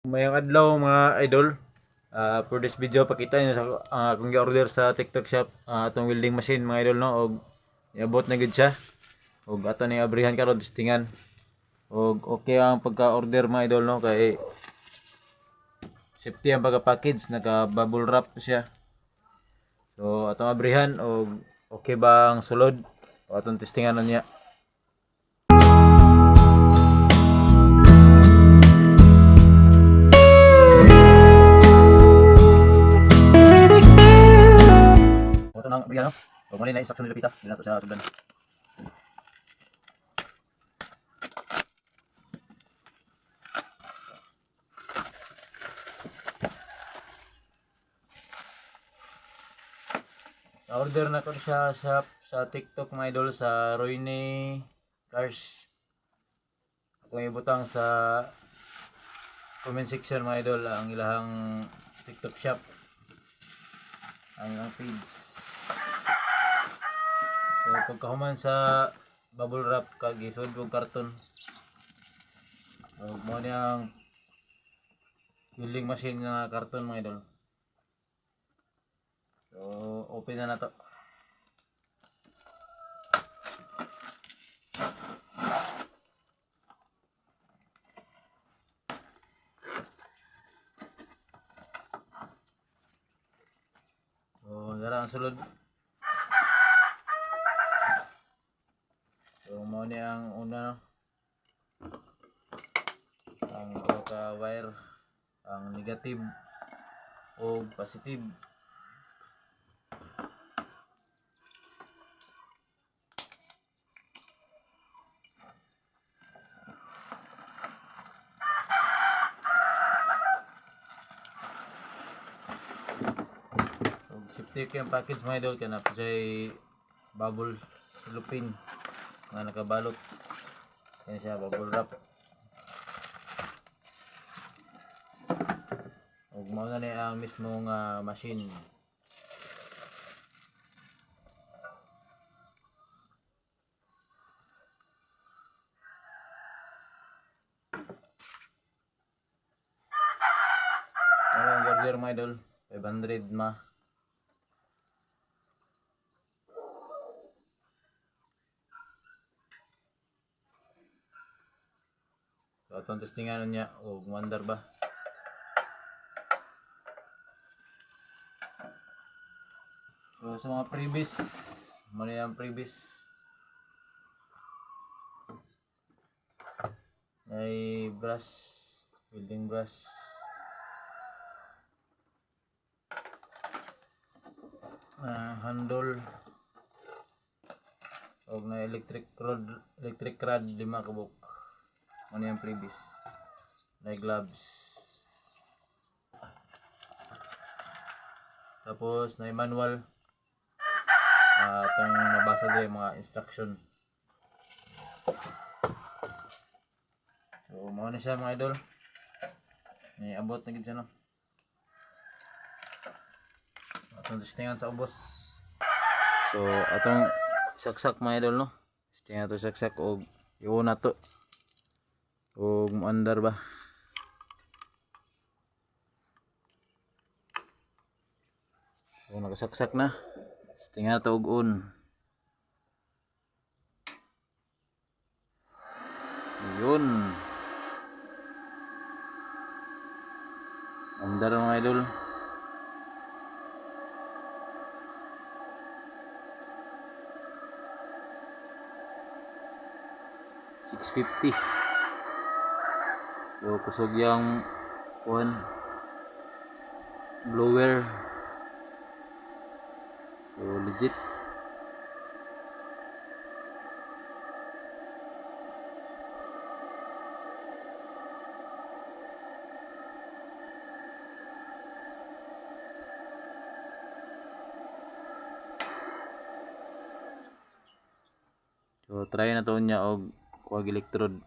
Mayang adlaw mga idol. For this video pakita niyo sa akong gi-order sa TikTok shop atong welding machine mga idol no og iabot na gid siya. Og ato ni abrihan karon testingan. Og okay ang pagka-order mga idol no kay safety ang pagka-package, naka-bubble wrap siya. So atong abrihan og okay ba ang sulod? O atong testingan niya. Ito nang abrihan no. Og mali na instruction ni Lupita, dinato sa sudan. Order na ko siya sa TikTok mga idol sa Royne Cars. Ako ibutang sa comment section mga idol ang ilahang TikTok shop. Ang page. So pagkahuman sa bubble wrap kag isod og karton. So mo ni ang welding machine nga karton mga idol. So open na nato. So dara ang sulod. So mo ni ang una ang ka wire, ang negative o positive. Safety yung package mga idol, kaya na po siya bubble cellophane nga nakabalot. Yan siya, bubble wrap. Huwag mo na niya ang mismong machine. Ano ang order mga idol? 500 ma. So atong testingan niya o gumandar ba. So sa mga previous, muna yung previous ay brush, welding brush, handle og na electric rod 5 kabuk. Ano yung previous na gloves, tapos na manual itong nabasa din mga instruction. So mao na siya mga idol, may abot na gid siya no. Atong testingan sa ubos. So atong saksak mga idol no, testingan to saksak og iuna to og maandar ba. So nakasaksak na, testingan to og on. Yun, andar mga idol. $650. So kusog yung blower. So legit. So try na to niya og kuwag electrode.